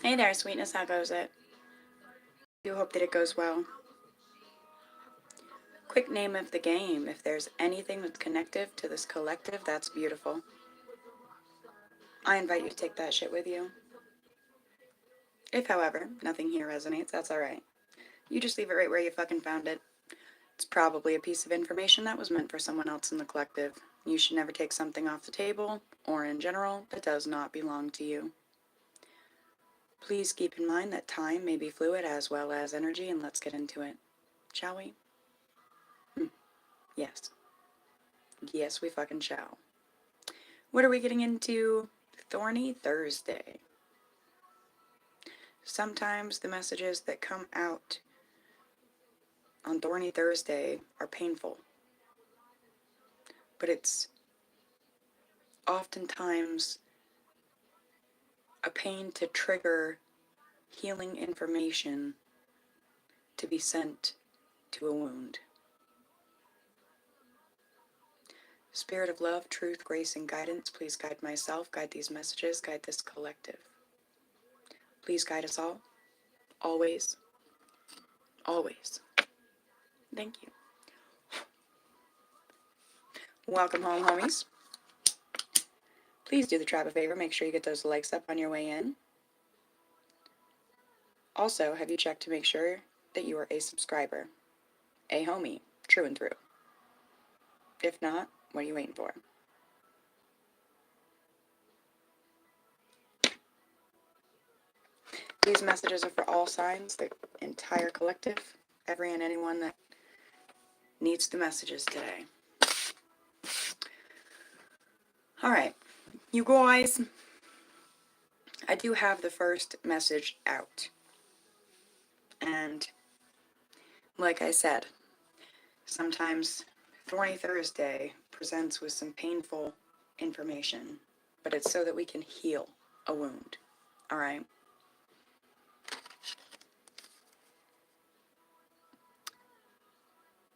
Hey there, sweetness, how goes it? Do hope that it goes well. Quick name of the game. If there's anything that's connective to this collective, that's beautiful. I invite you to take that shit with you. If, however, nothing here resonates, that's alright. You just leave it right where you fucking found it. It's probably a piece of information that was meant for someone else in the collective. You should never take something off the table, or in general, that does not belong to you. Please keep in mind that time may be fluid as well as energy, and let's get into it. Shall we? Yes. Yes, we fucking shall. What are we getting into? Thorny Thursday. Sometimes the messages that come out on Thorny Thursday are painful, but it's oftentimes a pain to trigger healing information to be sent to a wound. Spirit of love, truth, grace, and guidance, please guide myself, guide these messages, guide this collective. Please guide us all, always, always. Thank you. Welcome home, homies. Please do the tribe a favor, make sure you get those likes up on your way in. Also, have you checked to make sure that you are a subscriber? A homie, true and through. If not, what are you waiting for? These messages are for all signs, the entire collective, every and anyone that needs the messages today. Alright, you guys, I do have the first message out. And, like I said, sometimes Thorny Thursday presents with some painful information, but it's so that we can heal a wound. Alright?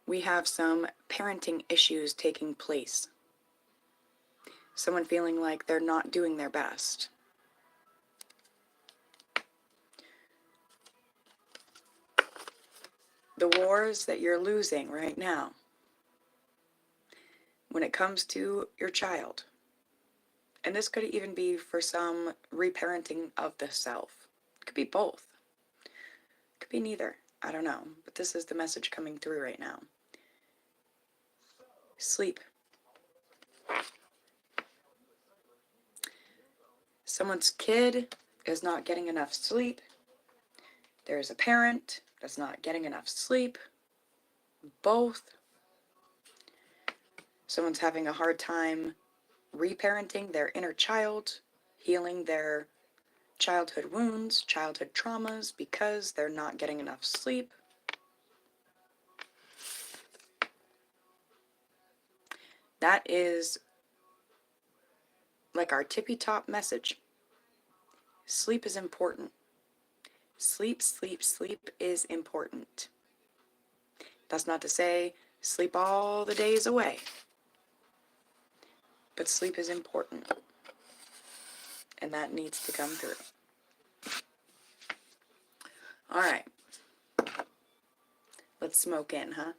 We have some parenting issues taking place. Someone feeling like they're not doing their best. The wars that you're losing right now, when it comes to your child, and this could even be for some reparenting of the self. It could be both. It could be neither. I don't know. But this is the message coming through right now. Sleep. Someone's kid is not getting enough sleep. There's a parent that's not getting enough sleep. Both. Someone's having a hard time reparenting their inner child, healing their childhood wounds, childhood traumas, because they're not getting enough sleep. That is like our tippy top message. Sleep is important. Sleep, sleep, sleep is important. That's not to say sleep all the days away. But sleep is important. And that needs to come through. Alright. Let's smoke in, huh?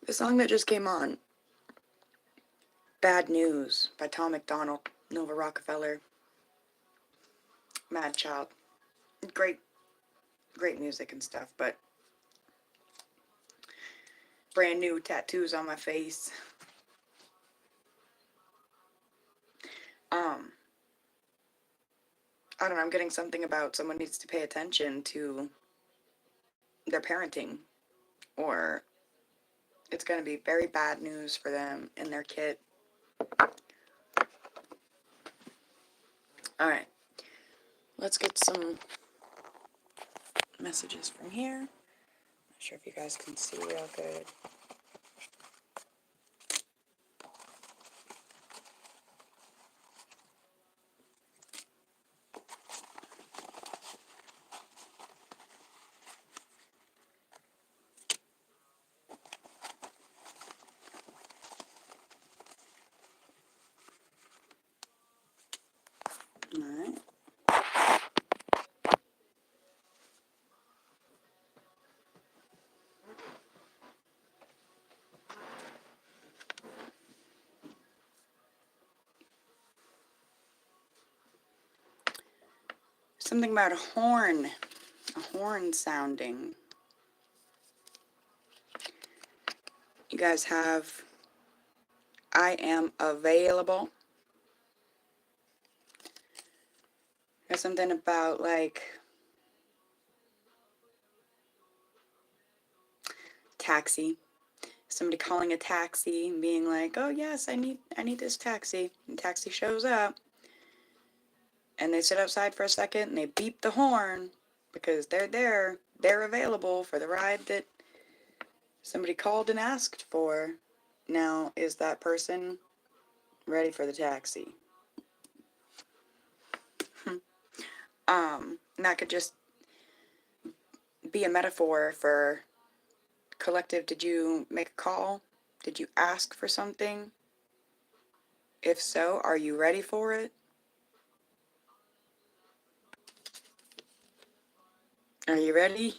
The song that just came on, Bad News by Tom MacDonald, Nova Rockefeller, Mad Child. Great music and stuff, but brand new tattoos on my face. I don't know, I'm getting something about someone needs to pay attention to their parenting, or it's going to be very bad news for them and their kid. Alright, let's get some messages from here. Not sure if you guys can see real good. Something about a horn sounding. You guys have I am available. There's something about like taxi. Somebody calling a taxi and being like, "Oh yes, I need this taxi." And taxi shows up and they sit outside for a second and they beep the horn because they're there. They're available for the ride that somebody called and asked for. Now, is that person ready for the taxi? And that could just be a metaphor for collective. Did you make a call? Did you ask for something? If so, are you ready for it? Are you ready?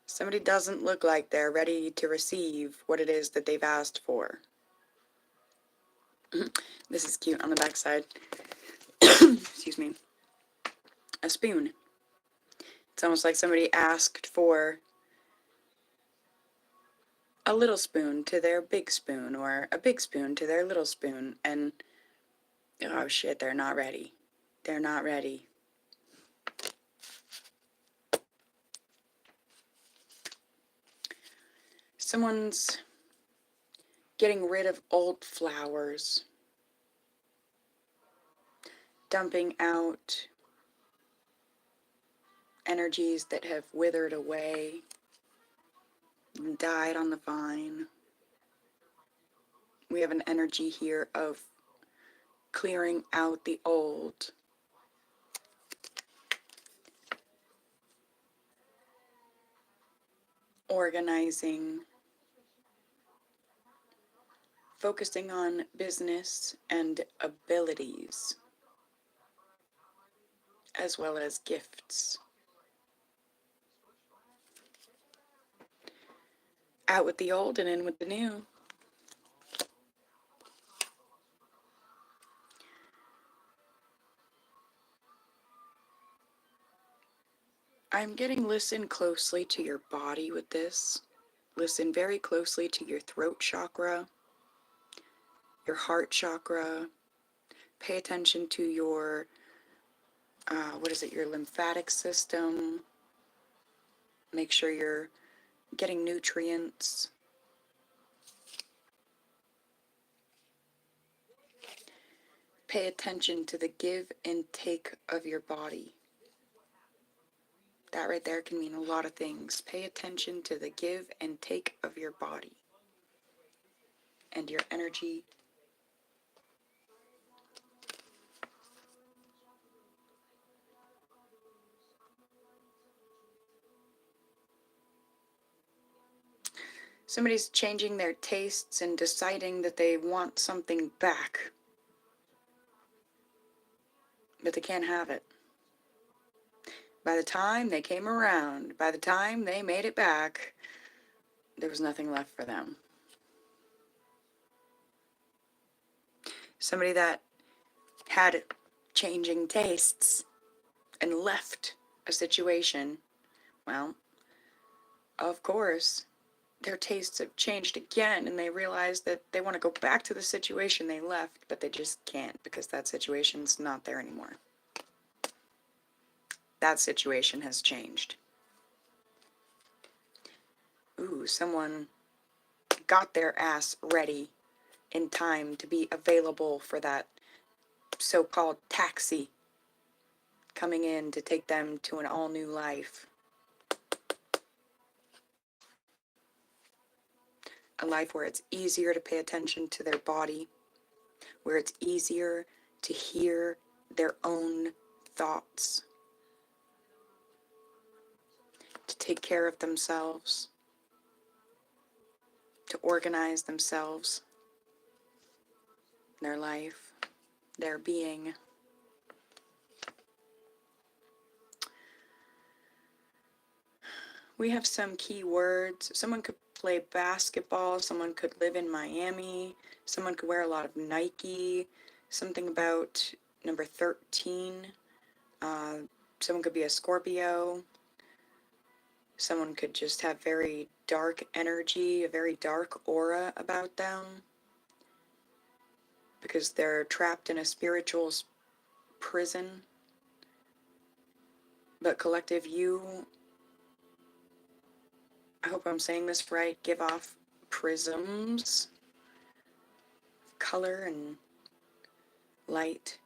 Somebody doesn't look like they're ready to receive what it is that they've asked for. This is cute on the backside. Excuse me. A spoon. It's almost like somebody asked for a little spoon to their big spoon, or a big spoon to their little spoon, and oh shit, they're not ready. They're not ready. Someone's getting rid of old flowers, dumping out energies that have withered away, died on the vine. We have an energy here of clearing out the old, organizing, focusing on business and abilities, as well as gifts. Out with the old and in with the new. I'm getting listen closely to your body with this. Listen very closely to your throat chakra, your heart chakra. Pay attention to your, your lymphatic system. Make sure you're getting nutrients. Pay attention to the give and take of your body. That right there can mean a lot of things. Pay attention to the give and take of your body and your energy. Somebody's changing their tastes and deciding that they want something back, but they can't have it. By the time they came around, by the time they made it back, there was nothing left for them. Somebody that had changing tastes and left a situation, well, of course, their tastes have changed again and they realize that they want to go back to the situation they left, but they just can't because that situation's not there anymore. That situation has changed. Ooh, someone got their ass ready in time to be available for that so-called taxi coming in to take them to an all-new life. A life where it's easier to pay attention to their body, where it's easier to hear their own thoughts, to take care of themselves, to organize themselves, their life, their being. We have some key words. Someone could play basketball, someone could live in Miami, someone could wear a lot of Nike, something about number 13, Someone could be a Scorpio. Someone could just have very dark energy, a very dark aura about them, because they're trapped in a spiritual prison. But collective, you, I hope I'm saying this right, give off prisms, color and light.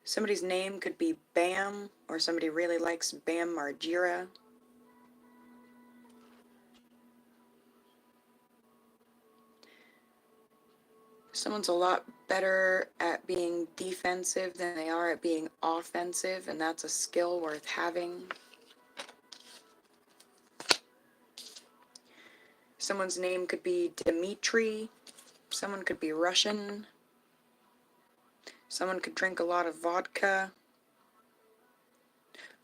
Somebody's name could be Bam, or somebody really likes Bam Margera. Someone's a lot better at being defensive than they are at being offensive, and that's a skill worth having. Someone's name could be Dmitri. Someone could be Russian. Someone could drink a lot of vodka.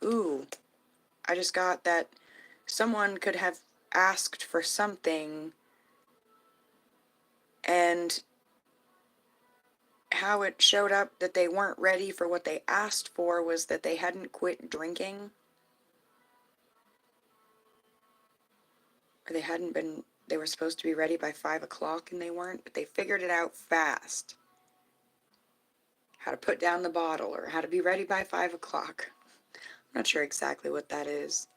Ooh, I just got that someone could have asked for something, and how it showed up that they weren't ready for what they asked for was that they hadn't quit drinking. Or they were supposed to be ready by 5 o'clock and they weren't, but they figured it out fast. How to put down the bottle, or how to be ready by 5 o'clock. I'm not sure exactly what that is.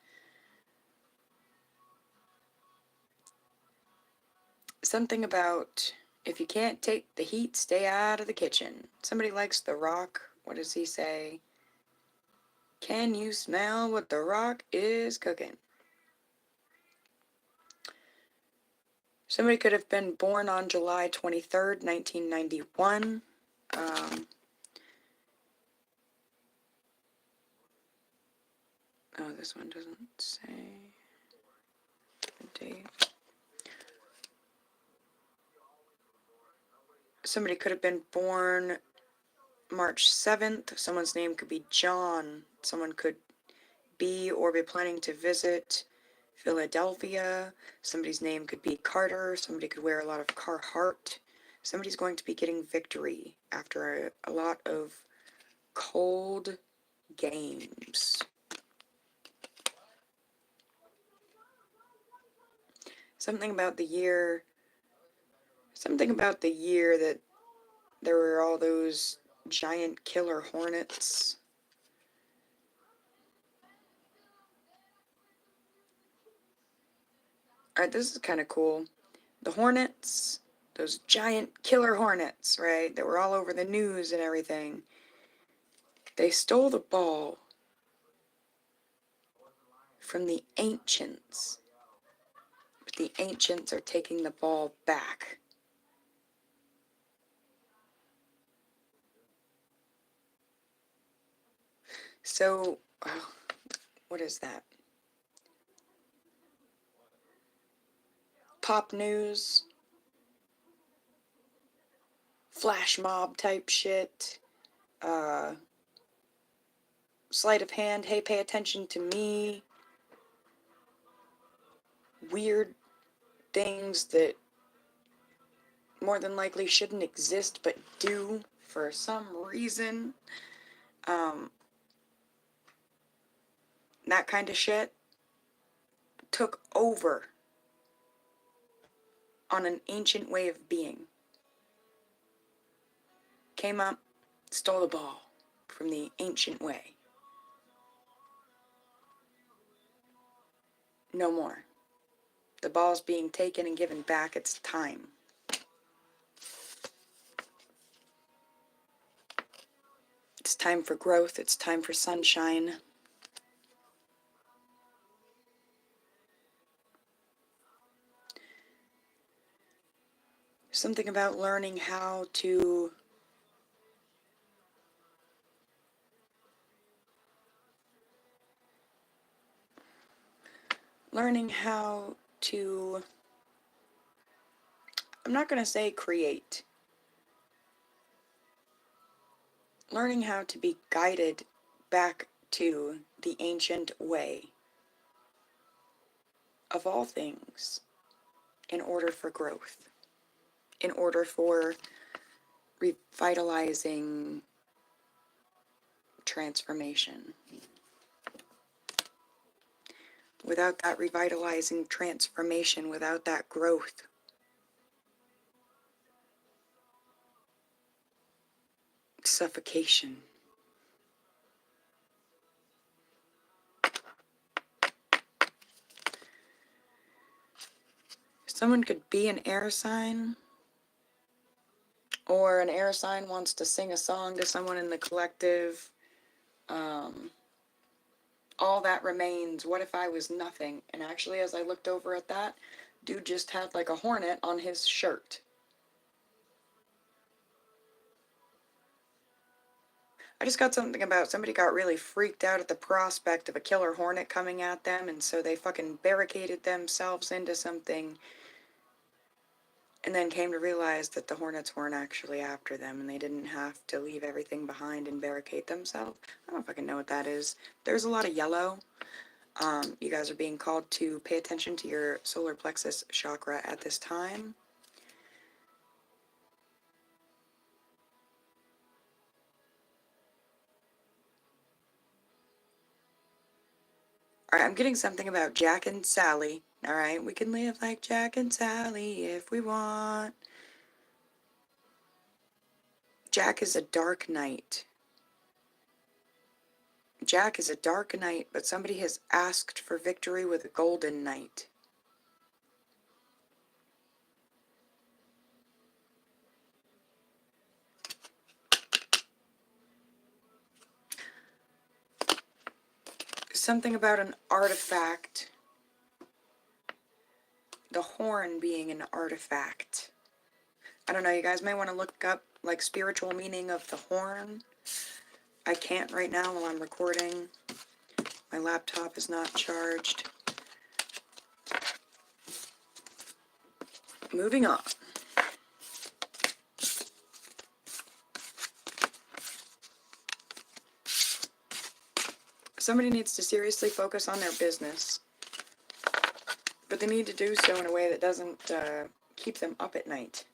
Something about, if you can't take the heat, stay out of the kitchen. Somebody likes The Rock. What does he say? Can you smell what The Rock is cooking? Somebody could have been born on July 23rd, 1991. Oh, this one doesn't say the date. Somebody could have been born March 7th. Someone's name could be John. Someone could be or be planning to visit Philadelphia. Somebody's name could be Carter. Somebody could wear a lot of Carhartt. Somebody's going to be getting victory after a lot of cold games. Something about the year that there were all those giant killer hornets. Alright, this is kind of cool. The hornets, those giant killer hornets, right, that were all over the news and everything, they stole the ball from the ancients. But the ancients are taking the ball back. So, what is that? Pop news, flash mob type shit, sleight of hand, hey, pay attention to me, weird things that more than likely shouldn't exist but do for some reason. That kind of shit took over on an ancient way of being. Came up, stole the ball from the ancient way. No more. The ball's being taken and given back. It's time. It's time for growth. It's time for sunshine. Something about learning how to I'm not going to say create. Learning how to be guided back to the ancient way of all things in order for growth, in order for revitalizing transformation. Without that revitalizing transformation, without that growth, suffocation. Someone could be an air sign, or an air sign wants to sing a song to someone in the collective. All that remains, what if I was nothing? And actually, as I looked over at that, dude just had like a hornet on his shirt. I just got something about somebody got really freaked out at the prospect of a killer hornet coming at them, and so they fucking barricaded themselves into something, and then came to realize that the hornets weren't actually after them, and they didn't have to leave everything behind and barricade themselves. I don't fucking know what that is. There's a lot of yellow. You guys are being called to pay attention to your solar plexus chakra at this time. Alright, I'm getting something about Jack and Sally. Alright, we can live like Jack and Sally if we want. Jack is a dark knight. Jack is a dark knight, but somebody has asked for victory with a golden knight. Something about an artifact. The horn being an artifact. I don't know, you guys may want to look up like spiritual meaning of the horn. I can't right now while I'm recording. My laptop is not charged. Moving on. Somebody needs to seriously focus on their business, but they need to do so in a way that doesn't keep them up at night.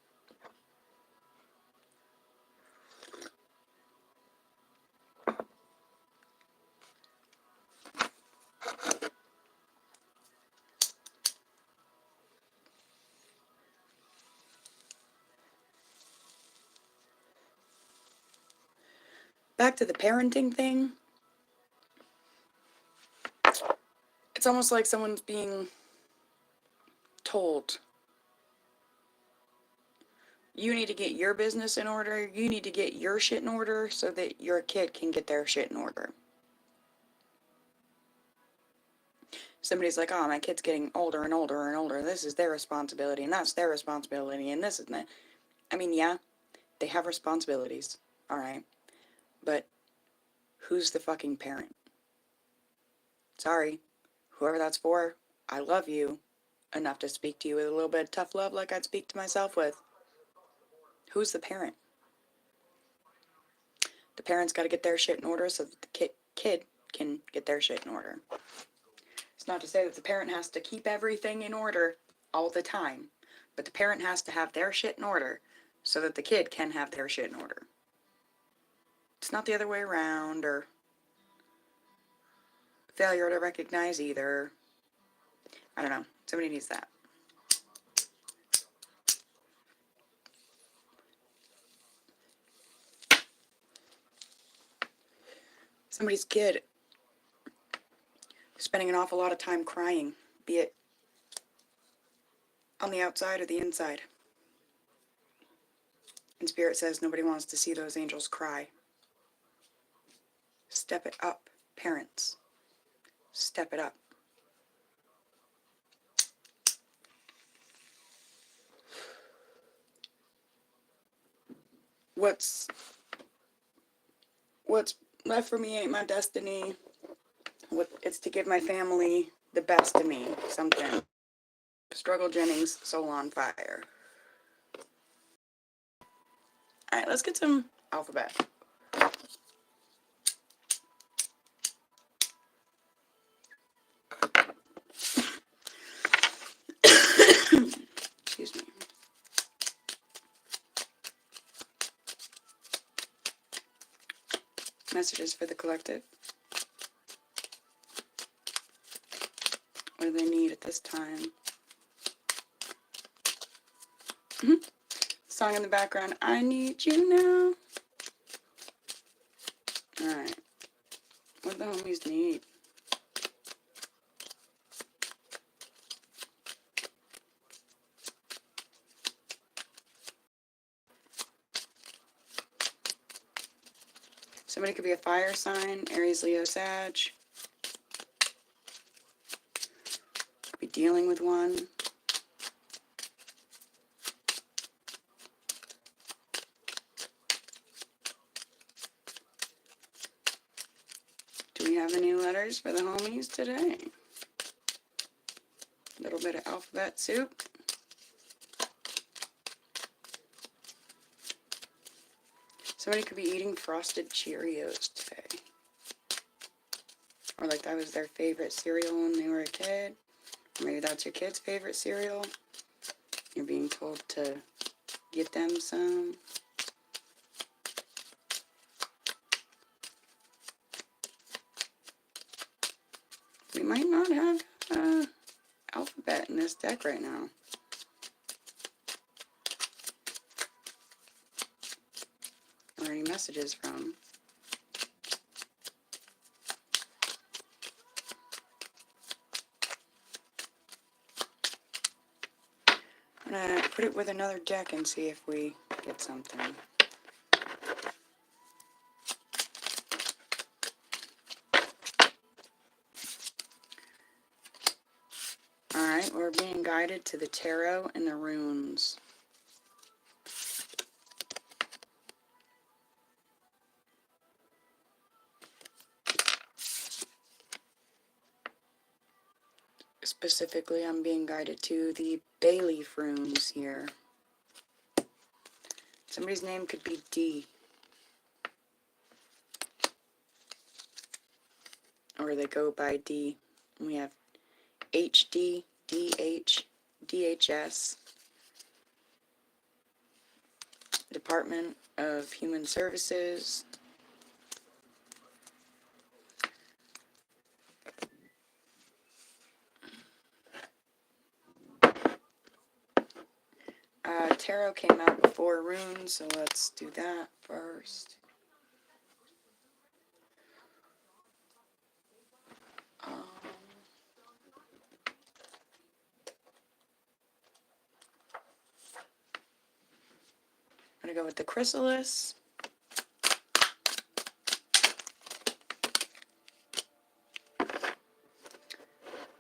Back to the parenting thing. It's almost like someone's being told, you need to get your business in order, you need to get your shit in order so that your kid can get their shit in order. Somebody's like, oh, my kid's getting older and older and older, this is their responsibility, and that's their responsibility, and this and that. I mean, yeah, they have responsibilities, alright, but who's the fucking parent? Sorry, whoever that's for, I love you enough to speak to you with a little bit of tough love like I'd speak to myself with. Who's the parent? The parents got to get their shit in order so that the kid can get their shit in order. It's not to say that the parent has to keep everything in order all the time, but the parent has to have their shit in order so that the kid can have their shit in order. It's not the other way around, or failure to recognize either. I don't know. Somebody needs that. Somebody's kid spending an awful lot of time crying, be it on the outside or the inside. And Spirit says nobody wants to see those angels cry. Step it up, parents. Step it up. What's left for me ain't my destiny. It's to give my family the best of me. Something. Struggle Jennings, Soul on Fire. Alright, let's get some alphabet. Excuse me. Messages for the collective. What do they need at this time? Song in the background, I need you now. Alright. What do the homies need? Somebody could be a fire sign, Aries, Leo, Sag. Could be dealing with one. Do we have any letters for the homies today? A little bit of alphabet soup. Somebody could be eating frosted Cheerios today. Or like that was their favorite cereal when they were a kid. Or maybe that's your kid's favorite cereal. You're being told to get them some. We might not have alphabet in this deck right now. Or any messages from. I'm going to put it with another deck and see if we get something. Alright, we're being guided to the tarot and the runes. Specifically, I'm being guided to the bay leaf runes here. Somebody's name could be D. Or they go by D. We have HD, DH, DHS, Department of Human Services, tarot came out before runes, so let's do that first. I'm going to go with the chrysalis.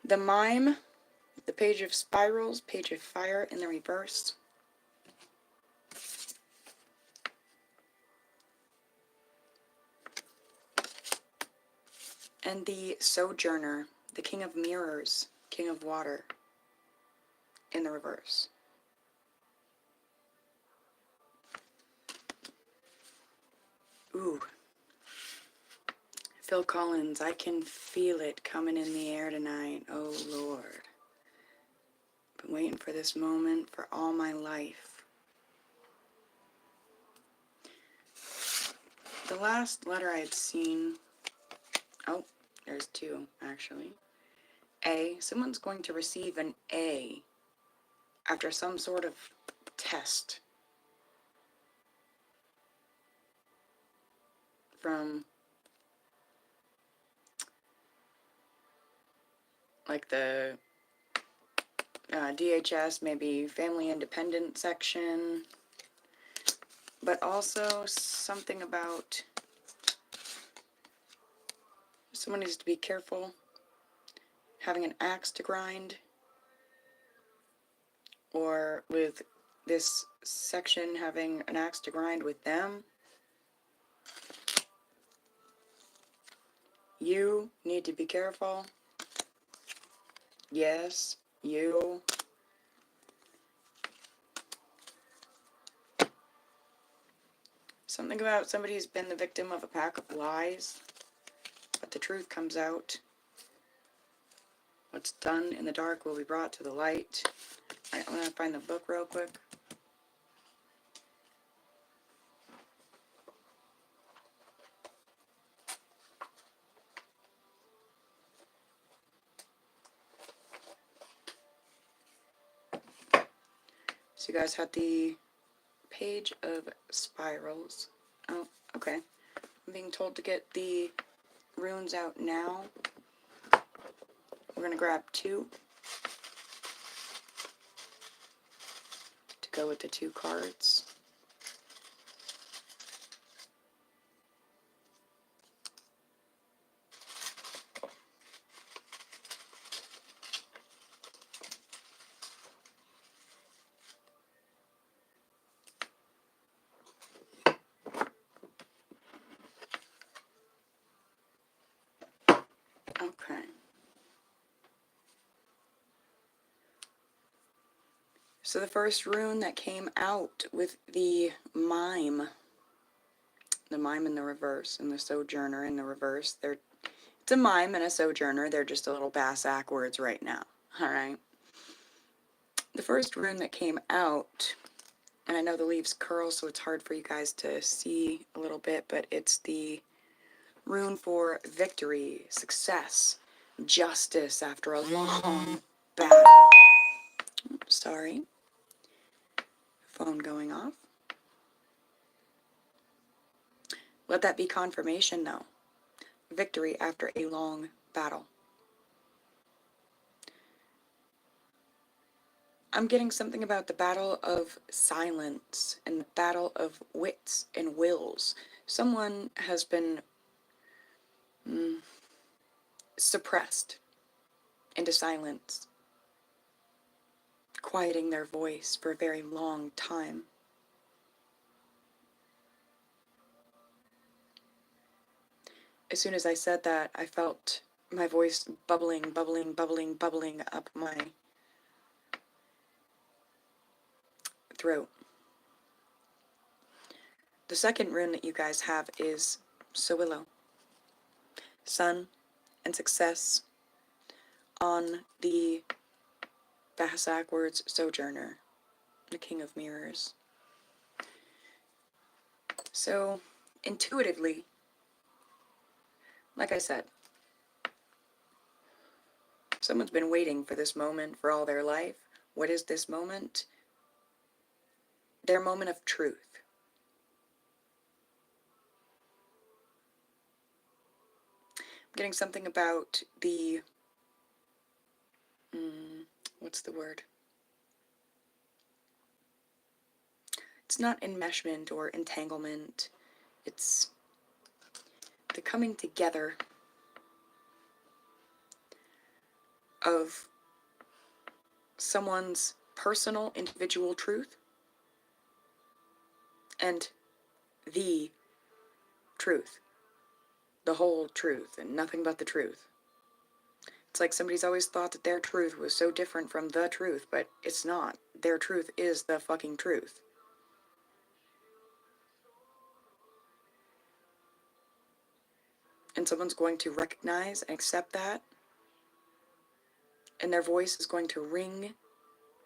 The mime, the page of spirals, page of fire in the reverse. And the sojourner, the king of mirrors, king of water, in the reverse. Ooh. Phil Collins, I can feel it coming in the air tonight. Oh, Lord. Been waiting for this moment for all my life. The last letter I had seen... Oh, there's two, actually. A. Someone's going to receive an A after some sort of test from like the DHS, maybe family independent section, but also something about someone needs to be careful having an axe to grind, or with this section having an axe to grind with them. You need to be careful. Yes, you. Something about somebody who's been the victim of a pack of lies, but the truth comes out. What's done in the dark will be brought to the light. Alright, I'm going to find the book real quick. So you guys had the Page of Spirals. Oh, okay. I'm being told to get the runes out now. We're going to grab 2 to go with the 2 cards. Okay. So the first rune that came out with the mime in the reverse, and the sojourner in the reverse, it's a mime and a sojourner. They're just a little Bassac words right now. All right. The first rune that came out, and I know the leaves curl, so it's hard for you guys to see a little bit, but it's the rune for victory, success, justice after a long battle. Oops, sorry. Phone going off. Let that be confirmation, though. Victory after a long battle. I'm getting something about the battle of silence and the battle of wits and wills. Someone has been suppressed into silence, quieting their voice for a very long time. As soon as I said that, I felt my voice bubbling up my throat. The second rune that you guys have is Sowillo. Sun and success on the Bassac words Sojourner, the King of Mirrors. So, intuitively, like I said, someone's been waiting for this moment for all their life. What is this moment? Their moment of truth. I'm getting something about the, what's the word? It's not enmeshment or entanglement. It's the coming together of someone's personal, individual truth and the truth. The whole truth and nothing but the truth. It's like somebody's always thought that their truth was so different from the truth, but it's not. Their truth is the fucking truth. And someone's going to recognize and accept that, and their voice is going to ring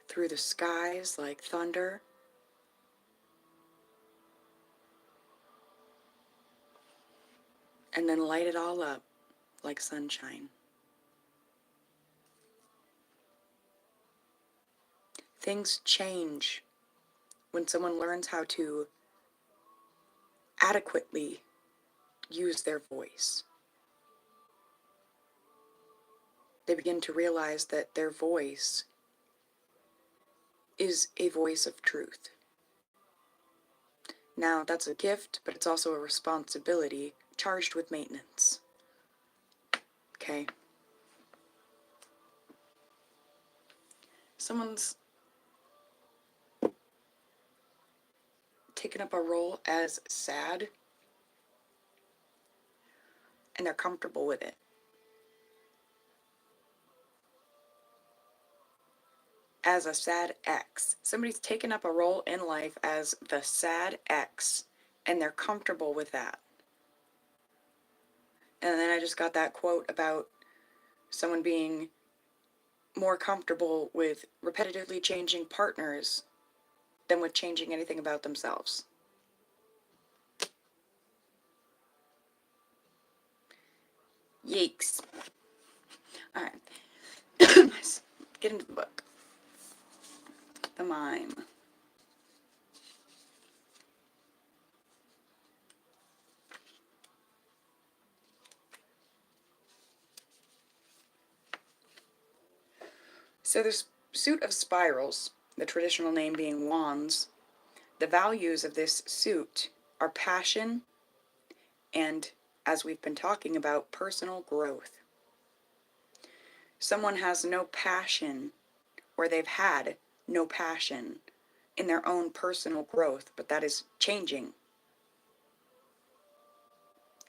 through the skies like thunder. And then light it all up like sunshine. Things change when someone learns how to adequately use their voice. They begin to realize that their voice is a voice of truth. Now, that's a gift, but it's also a responsibility charged with maintenance. Okay? Someone's taken up a role as sad, and they're comfortable with it. As a sad ex. Somebody's taken up a role in life as the sad ex, and they're comfortable with that. And then I just got that quote about someone being more comfortable with repetitively changing partners than with changing anything about themselves. Yikes. Alright. Let's get into the book. The Mime. So this suit of spirals, the traditional name being wands, the values of this suit are passion and, as we've been talking about, personal growth. Someone has no passion, or they've had no passion in their own personal growth, but that is changing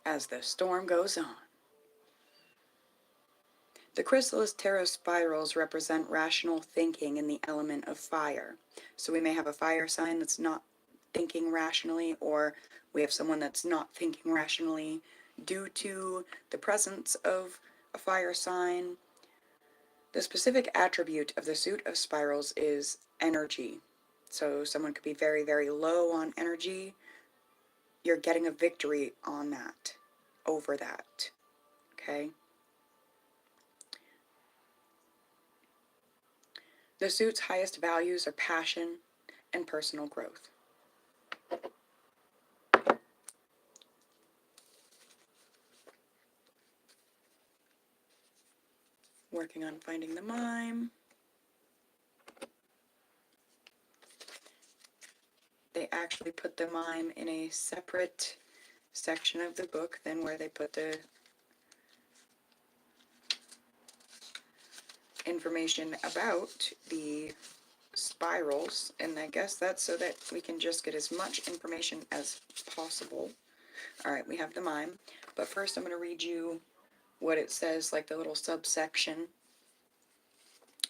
as the storm goes on. The chrysalis tarot spirals represent rational thinking in the element of fire. So we may have a fire sign that's not thinking rationally, or we have someone that's not thinking rationally due to the presence of a fire sign. The specific attribute of the suit of spirals is energy. So someone could be very, very low on energy. You're getting a victory on that, over that. Okay? The suit's highest values are passion and personal growth. Working on finding the mime. They actually put the mime in a separate section of the book than where they put the information about the spirals, and I guess that's so that we can just get as much information as possible. Alright, we have the mime, but first I'm going to read you what it says, like the little subsection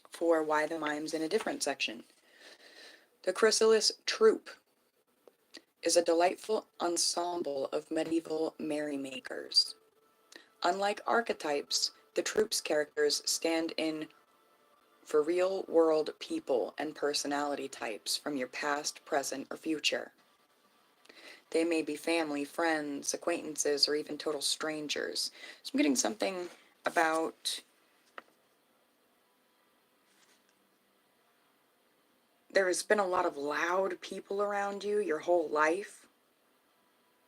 for why the mime's in a different section. The chrysalis troupe is a delightful ensemble of medieval merrymakers. Unlike archetypes, the troupe's characters stand in for real-world people and personality types from your past, present, or future. They may be family, friends, acquaintances, or even total strangers. So I'm getting something about there has been a lot of loud people around you your whole life,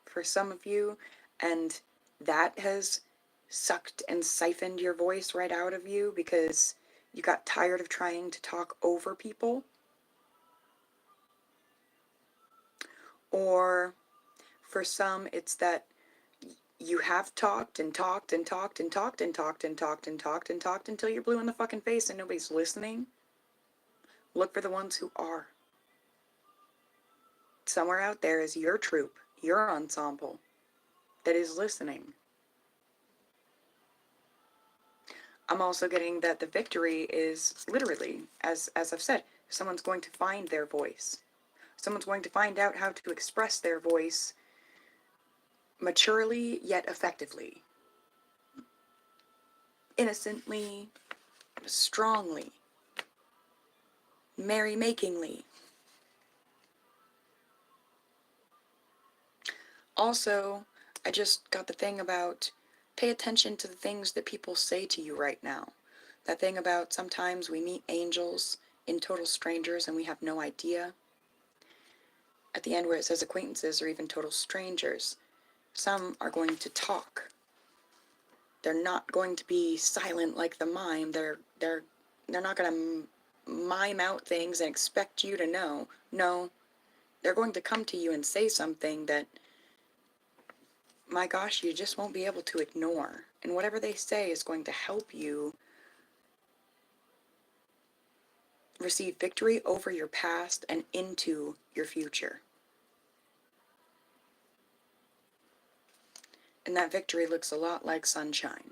for some of you, and that has sucked and siphoned your voice right out of you because you got tired of trying to talk over people. Or for some, it's that you have talked and talked and talked and talked and talked and talked and talked and talked until you're blue in the fucking face and nobody's listening. Look for the ones who are. Somewhere out there is your troupe, your ensemble, that is listening. I'm also getting that the victory is literally, as I've said, someone's going to find their voice. Someone's going to find out how to express their voice maturely yet effectively. Innocently, strongly, merrymakingly. Also, I just got the thing about pay attention to the things that people say to you right now. That thing about sometimes we meet angels in total strangers and we have no idea. At the end where it says acquaintances or even total strangers, some are going to talk. They're not going to be silent like the mime. They're not going to mime out things and expect you to know. No, they're going to come to you and say something that, my gosh, you just won't be able to ignore. And whatever they say is going to help you receive victory over your past and into your future. And that victory looks a lot like sunshine.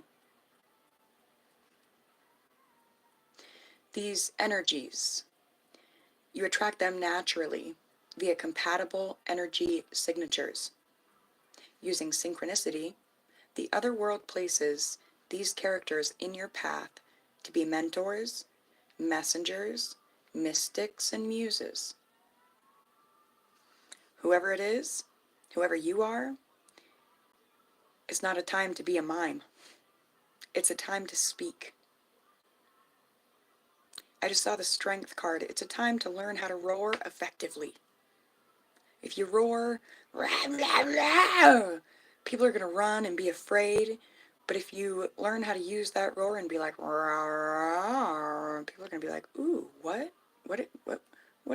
These energies, you attract them naturally via compatible energy signatures. Using synchronicity, the other world places these characters in your path to be mentors, messengers, mystics, and muses. Whoever it is, whoever you are, it's not a time to be a mime. It's a time to speak. I just saw the strength card. It's a time to learn how to roar effectively. If you roar, rah, rah, rah, people are going to run and be afraid. But if you learn how to use that roar and be like, roar, people are going to be like, ooh, what? What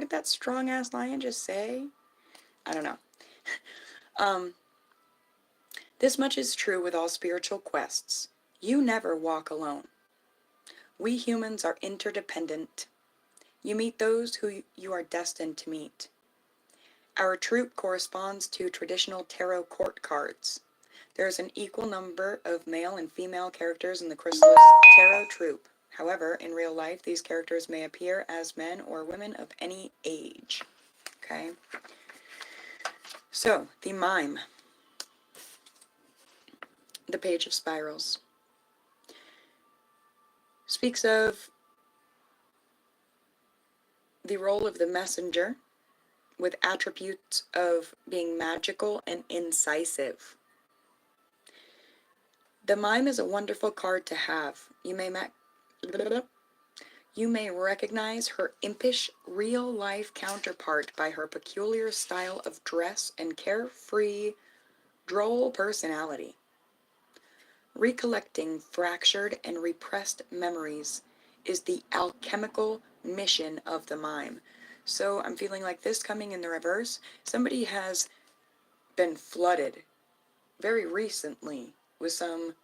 did that strong ass lion just say? I don't know. Um, this much is true with all spiritual quests. You never walk alone. We humans are interdependent. You meet those who you are destined to meet. Our troop corresponds to traditional tarot court cards. There is an equal number of male and female characters in the Chrysalis Tarot troupe. However, in real life, these characters may appear as men or women of any age. Okay? So, the mime. The Page of Spirals. Speaks of the role of the messenger with attributes of being magical and incisive. The mime is a wonderful card to have. You may recognize her impish, real-life counterpart by her peculiar style of dress and carefree, droll personality. Recollecting fractured and repressed memories is the alchemical mission of the mime. So I'm feeling like this coming in the reverse. Somebody has been flooded very recently with some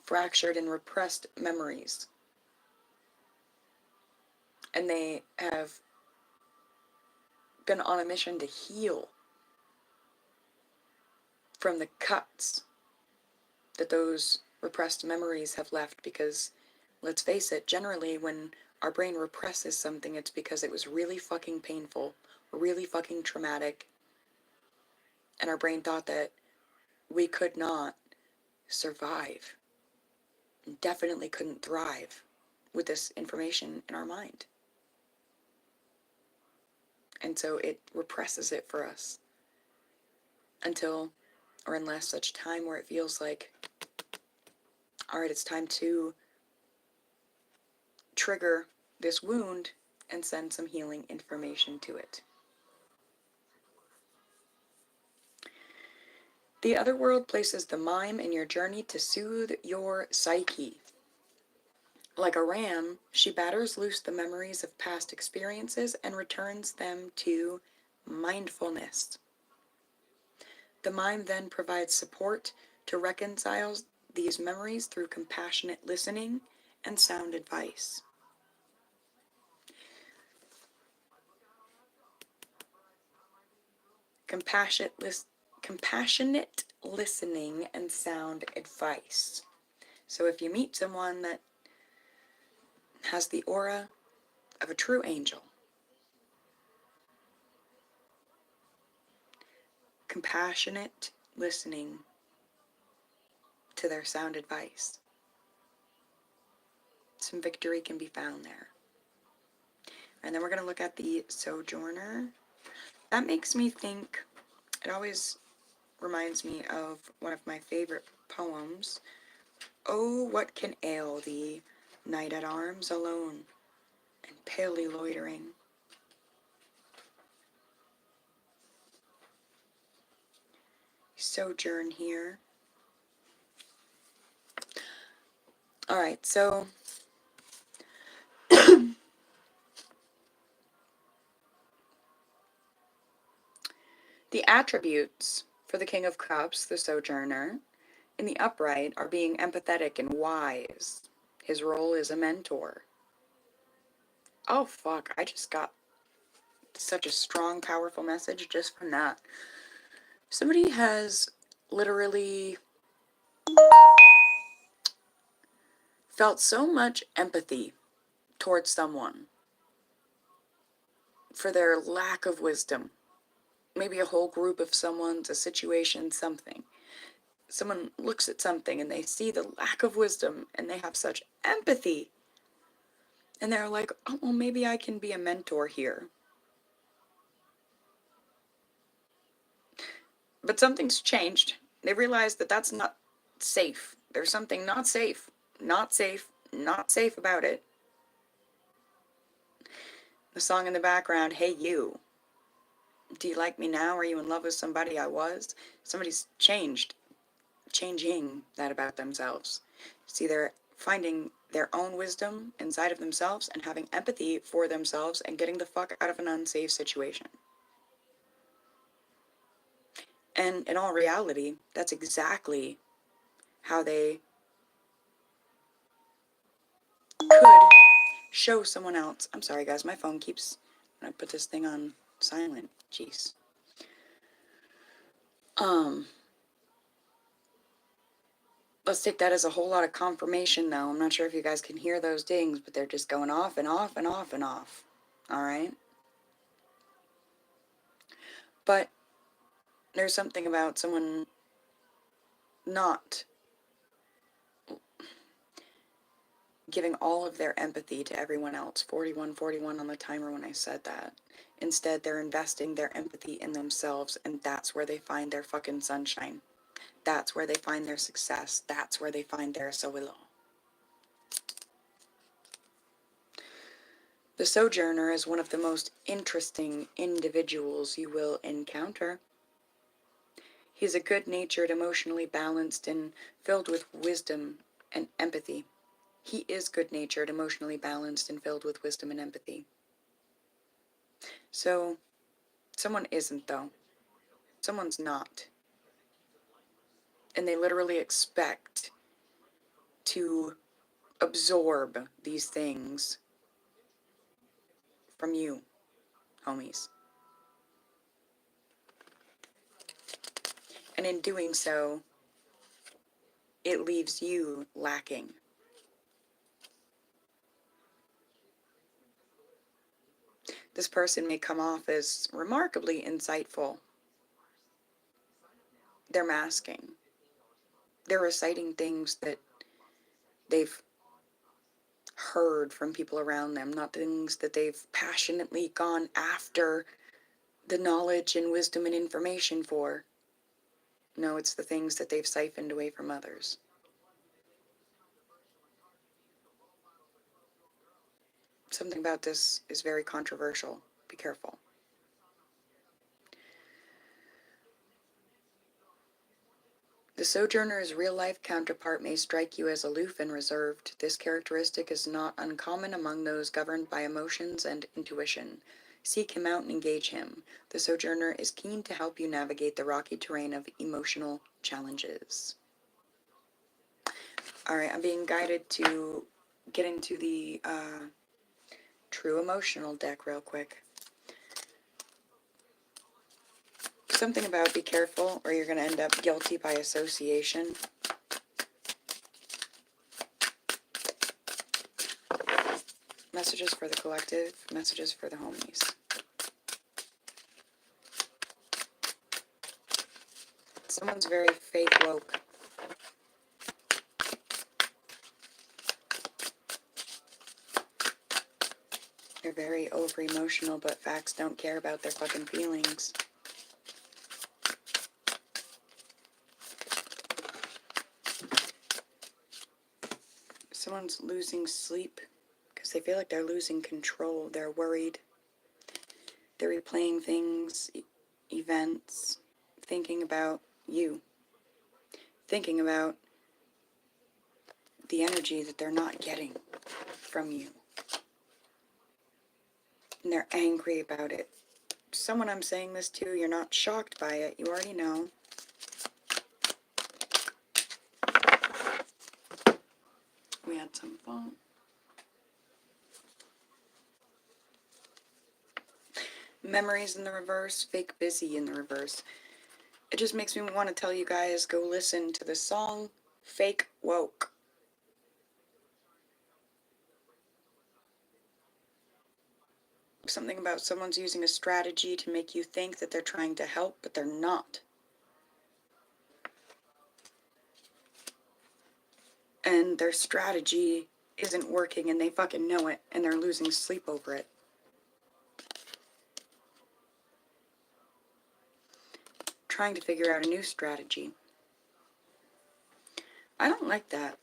fractured and repressed memories. And they have been on a mission to heal from the cuts that those repressed memories have left, because let's face it, generally when our brain represses something, it's because it was really fucking painful, really fucking traumatic, and our brain thought that we could not survive, definitely couldn't thrive with this information in our mind. And so it represses it for us until, or unless such time where it feels like, all right, it's time to trigger this wound and send some healing information to it. The other world places the mime in your journey to soothe your psyche. Like a ram, she batters loose the memories of past experiences and returns them to mindfulness. The mime then provides support to reconcile these memories through compassionate listening and sound advice. Compassionate listening and sound advice. So if you meet someone that has the aura of a true angel, compassionate listening to their sound advice, some victory can be found there. And then we're going to look at the Sojourner. That makes me think, it always reminds me of one of my favorite poems. Oh, what can ail thee, night at arms alone, and palely loitering? Sojourn here. Alright, so the attributes for the King of Cups, the Sojourner, in the upright are being empathetic and wise. His role is a mentor. Oh fuck, I just got such a strong, powerful message just from that. Somebody has literally felt so much empathy towards someone for their lack of wisdom. Maybe a whole group of someone's, a situation, something. Someone looks at something and they see the lack of wisdom and they have such empathy. And they're like, oh, well, maybe I can be a mentor here. But something's changed. They realize that that's not safe. There's something not safe, not safe, not safe about it. The song in the background, hey you, do you like me now? Are you in love with somebody I was? Somebody's changed. changing that about themselves. See, they're finding their own wisdom inside of themselves and having empathy for themselves and getting the fuck out of an unsafe situation. And in all reality, that's exactly how they could show someone else. I'm sorry, guys, my phone keeps. I put this thing on silent. Jeez. Let's take that as a whole lot of confirmation, though. I'm not sure if you guys can hear those dings, but they're just going off and off and off and off. All right? But there's something about someone not giving all of their empathy to everyone else. 41 on the timer when I said that. Instead, they're investing their empathy in themselves, and that's where they find their fucking sunshine. That's where they find their success. That's where they find their sowilo. The Sojourner is one of the most interesting individuals you will encounter. He's a good-natured, emotionally balanced, and filled with wisdom and empathy. He is good-natured, emotionally balanced, and filled with wisdom and empathy. So, someone isn't, though. Someone's not. And they literally expect to absorb these things from you, homies. And in doing so, it leaves you lacking. This person may come off as remarkably insightful. They're masking. They're reciting things that they've heard from people around them, not things that they've passionately gone after the knowledge and wisdom and information for. No, it's the things that they've siphoned away from others. Something about this is very controversial. Be careful. The Sojourner's real-life counterpart may strike you as aloof and reserved. This characteristic is not uncommon among those governed by emotions and intuition. Seek him out and engage him. The Sojourner is keen to help you navigate the rocky terrain of emotional challenges. Alright, I'm being guided to get into the True Emotional deck real quick. Something about be careful or you're going to end up guilty by association. Messages for the collective, messages for the homies. Someone's very fake woke. They're very over emotional, but facts don't care about their fucking feelings. Someone's losing sleep because they feel like they're losing control. They're worried. They're replaying things, events, thinking about you. Thinking about the energy that they're not getting from you. And they're angry about it. Someone I'm saying this to, you're not shocked by it. You already know. We had some fun. Memories in the reverse, fake busy in the reverse. It just makes me want to tell you guys, go listen to the song Fake Woke. Something about someone's using a strategy to make you think that they're trying to help, but they're not. And their strategy isn't working and they fucking know it and they're losing sleep over it. Trying to figure out a new strategy. I don't like that.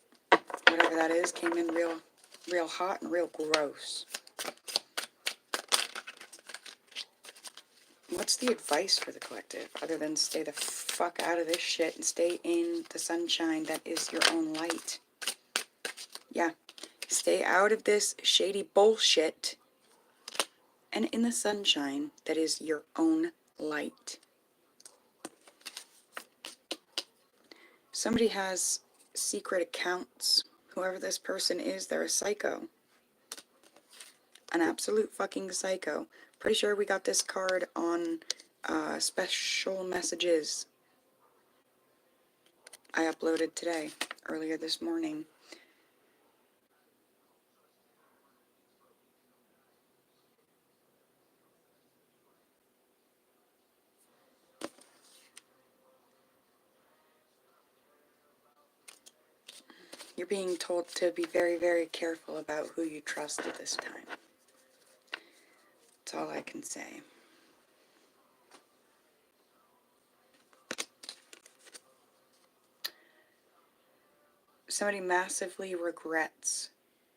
Whatever that is came in real hot and real gross. What What's the advice for the collective other than stay the fuck out of this shit and stay in the sunshine that is your own light? Yeah. Stay out of this shady bullshit and in the sunshine that is your own light. Somebody has secret accounts. Whoever this person is, they're a psycho. An absolute fucking psycho. Pretty sure we got this card on special messages I uploaded today, earlier this morning. You're being told to be very, very careful about who you trust at this time. That's all I can say. Somebody massively regrets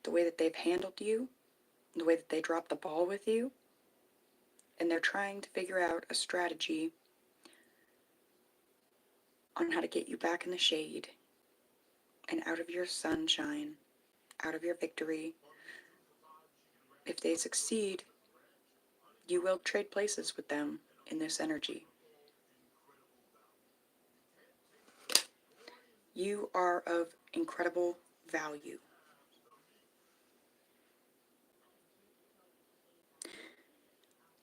the way that they've handled you, the way that they dropped the ball with you, and they're trying to figure out a strategy on how to get you back in the shade and out of your sunshine, out of your victory. If they succeed, you will trade places with them in this energy. You are of incredible value.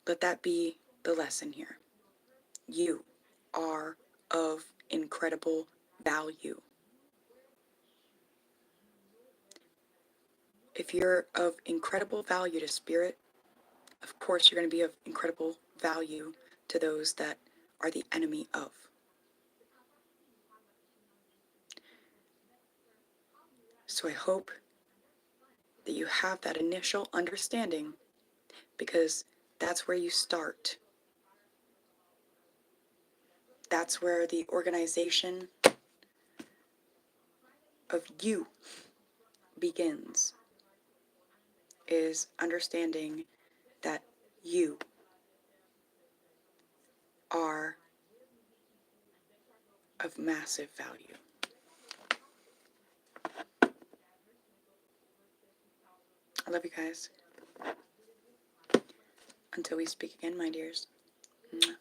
Let that be the lesson here. You are of incredible value. If you're of incredible value to spirit, of course you're going to be of incredible value to those that are the enemy of. So I hope that you have that initial understanding, because that's where you start. That's where the organization of you begins, is understanding that you are of massive value. I love you guys. Until we speak again, my dears. Mwah.